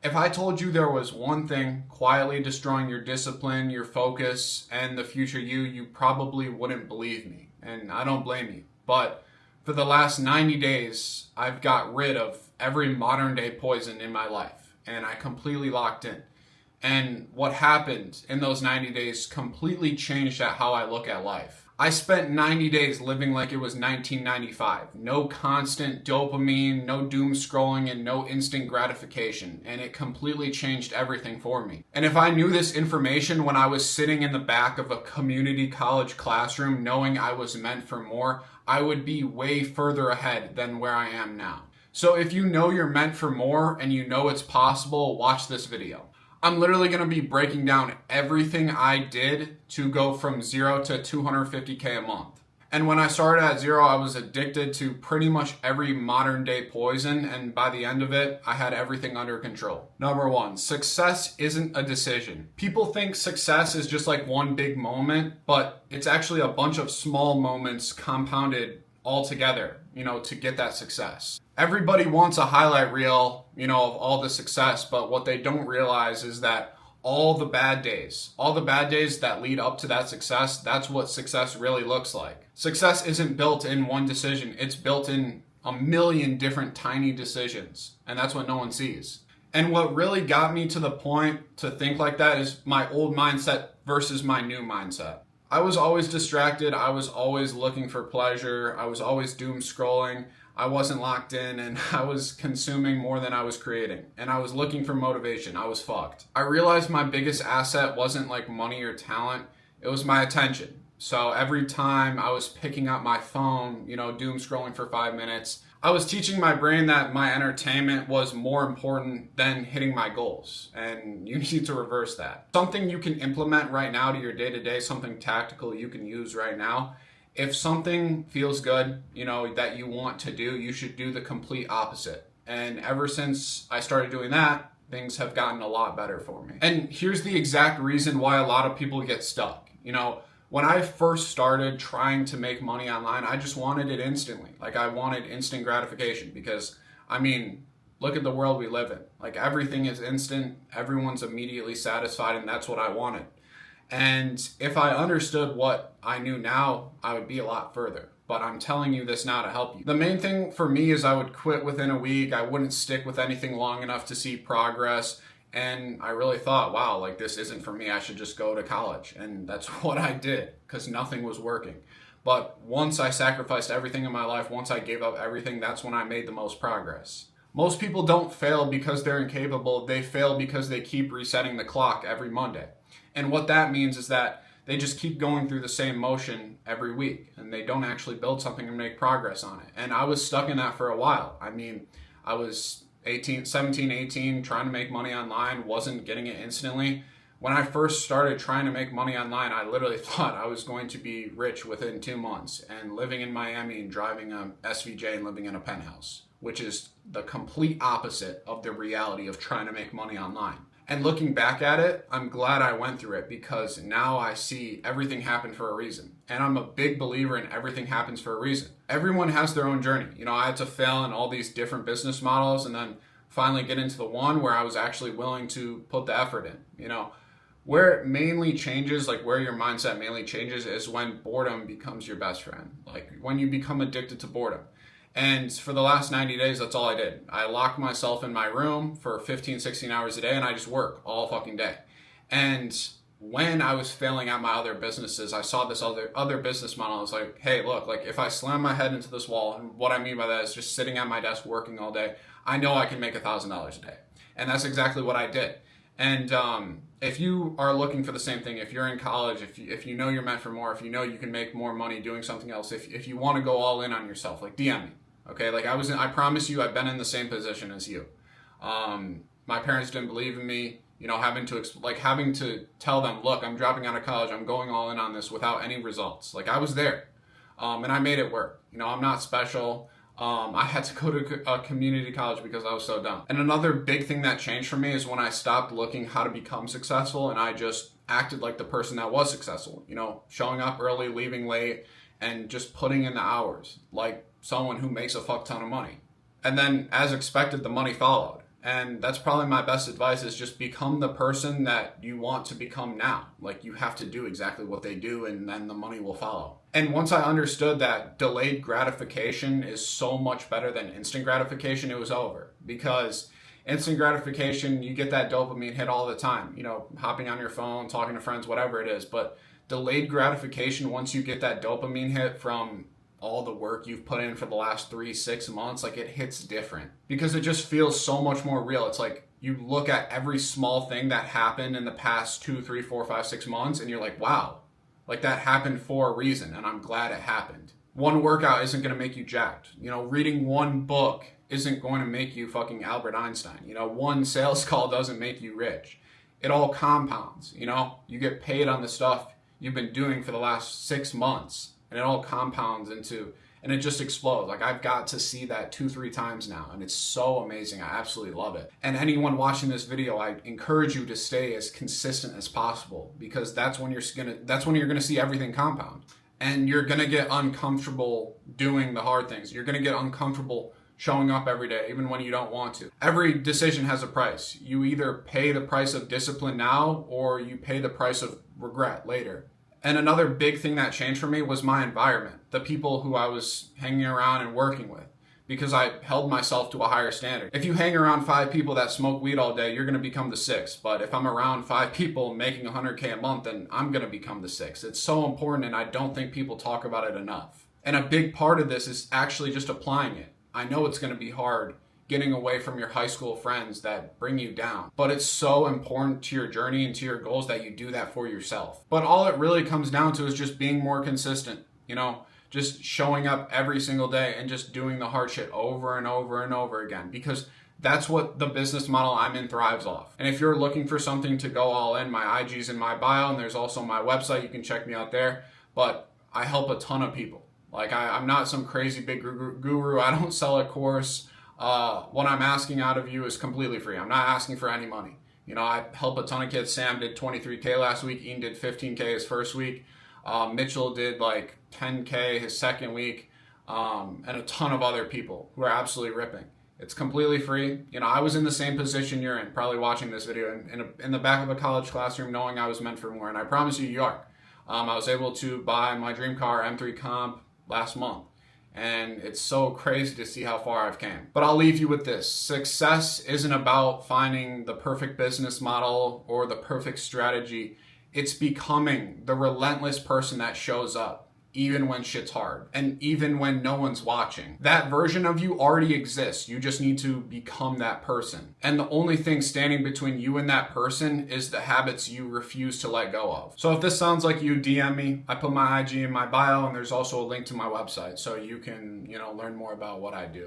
If I told you there was one thing quietly destroying your discipline, your focus, and the future you probably wouldn't believe me. And I don't blame you. But for the last 90 days, I've got rid of every modern day poison in my life. And I completely locked in. And what happened in those 90 days completely changed how I look at life. I spent 90 days living like it was 1995. No constant dopamine, no doom scrolling, and no instant gratification. And it completely changed everything for me. And if I knew this information when I was sitting in the back of a community college classroom knowing I was meant for more, I would be way further ahead than where I am now. So if you know you're meant for more and you know it's possible, watch this video. I'm literally going to be breaking down everything I did to go from 0 to 250K a month. And when I started at 0, I was addicted to pretty much every modern day poison. And by the end of it, I had everything under control. Number 1, success isn't a decision. People think success is just like one big moment, but it's actually a bunch of small moments compounded all together, to get that success. Everybody wants a highlight reel, of all the success, but what they don't realize is that all the bad days that lead up to that success, that's what success really looks like. Success isn't built in one decision. It's built in a million different tiny decisions, and that's what no one sees. And what really got me to the point to think like that is my old mindset versus my new mindset. I was always distracted. I was always looking for pleasure. I was always doom scrolling. I wasn't locked in, and I was consuming more than I was creating. And I was looking for motivation. I was fucked. I realized my biggest asset wasn't like money or talent. It was my attention. So every time I was picking up my phone, doom scrolling for 5 minutes, I was teaching my brain that my entertainment was more important than hitting my goals. And you need to reverse that. Something you can implement right now to your day-to-day, something tactical you can use right now. If something feels good, that you want to do, you should do the complete opposite. And ever since I started doing that, things have gotten a lot better for me. And here's the exact reason why a lot of people get stuck. When I first started trying to make money online, I just wanted it instantly. Like, I wanted instant gratification because, look at the world we live in. Like, everything is instant, everyone's immediately satisfied, and that's what I wanted. And if I understood what I knew now, I would be a lot further. But I'm telling you this now to help you. The main thing for me is I would quit within a week. I wouldn't stick with anything long enough to see progress. And I really thought, wow, like, this isn't for me. I should just go to college. And that's what I did because nothing was working. But once I sacrificed everything in my life, once I gave up everything, that's when I made the most progress. Most people don't fail because they're incapable. They fail because they keep resetting the clock every Monday. And what that means is that they just keep going through the same motion every week and they don't actually build something and make progress on it. And I was stuck in that for a while. I was 17, 18, trying to make money online, wasn't getting it instantly. When I first started trying to make money online, I literally thought I was going to be rich within 2 months and living in Miami and driving a SVJ and living in a penthouse, which is the complete opposite of the reality of trying to make money online. And looking back at it, I'm glad I went through it because now I see everything happened for a reason. And I'm a big believer in everything happens for a reason. Everyone has their own journey. I had to fail in all these different business models and then finally get into the one where I was actually willing to put the effort in. Where it mainly changes, like where your mindset mainly changes is when boredom becomes your best friend. Like when you become addicted to boredom. And for the last 90 days, that's all I did. I locked myself in my room for 15, 16 hours a day, and I just work all fucking day. And when I was failing at my other businesses, I saw this other business model. I was like, hey, look, like if I slam my head into this wall, and what I mean by that is just sitting at my desk working all day, I know I can make $1,000 a day. And that's exactly what I did. And if you are looking for the same thing, if you're in college, if you know you're meant for more, if you know you can make more money doing something else, if you want to go all in on yourself, like DM me. Okay, like I promise you, I've been in the same position as you. My parents didn't believe in me, having to tell them, look, I'm dropping out of college, I'm going all in on this without any results. Like I was there, and I made it work. I'm not special. I had to go to a community college because I was so dumb. And another big thing that changed for me is when I stopped looking how to become successful and I just acted like the person that was successful, showing up early, leaving late, and just putting in the hours like someone who makes a fuck ton of money. And then as expected, the money followed. And that's probably my best advice, is just become the person that you want to become now. Like, you have to do exactly what they do, and then the money will follow. And once I understood that delayed gratification is so much better than instant gratification, it was over. Because instant gratification, you get that dopamine hit all the time, you know, hopping on your phone, talking to friends, whatever it is. But delayed gratification, once you get that dopamine hit from all the work you've put in for the last 3-6 months, like, it hits different because it just feels so much more real. It's like you look at every small thing that happened in the past 2, 3, 4, 5, 6 months, and you're like, wow, like, that happened for a reason, and I'm glad it happened. One workout isn't going to make you jacked. You know, reading one book isn't going to make you fucking Albert Einstein. You know, one sales call doesn't make you rich. It all compounds. You know, you get paid on the stuff you've been doing for the last 6 months, and it all compounds into, and it just explodes. Like, I've got to see that 2-3 times now, and it's so amazing. I absolutely love it. And anyone watching this video, I encourage you to stay as consistent as possible, because that's when you're gonna see everything compound. And you're gonna get uncomfortable doing the hard things. You're gonna get uncomfortable showing up every day, even when you don't want to. Every decision has a price. You either pay the price of discipline now, or you pay the price of regret later. And another big thing that changed for me was my environment, the people who I was hanging around and working with, because I held myself to a higher standard. If you hang around 5 people that smoke weed all day, you're going to become the 6th. But if I'm around 5 people making $100K a month, then I'm going to become the 6th. It's so important, and I don't think people talk about it enough. And a big part of this is actually just applying it. I know it's going to be hard getting away from your high school friends that bring you down, but it's so important to your journey and to your goals that you do that for yourself. But all it really comes down to is just being more consistent, you know, just showing up every single day and just doing the hard shit over and over and over again, because that's what the business model I'm in thrives off. And if you're looking for something to go all in, my IG's in my bio, and there's also my website. You can check me out there. But I help a ton of people. Like, I'm not some crazy big guru. I don't sell a course. What I'm asking out of you is completely free. I'm not asking for any money. You know, I help a ton of kids. Sam did 23K last week. Ian did 15K his first week. Mitchell did like 10K his second week. And a ton of other people who are absolutely ripping. It's completely free. You know, I was in the same position you're in, probably watching this video in the back of a college classroom, knowing I was meant for more. And I promise you are. I was able to buy my dream car, M3 Comp, last month. And it's so crazy to see how far I've came. But I'll leave you with this. Success isn't about finding the perfect business model or the perfect strategy. It's becoming the relentless person that shows up, even when shit's hard, and even when no one's watching. That version of you already exists. You just need to become that person. And the only thing standing between you and that person is the habits you refuse to let go of. So if this sounds like you, DM me. I put my IG in my bio, and there's also a link to my website, so you can, you know, learn more about what I do.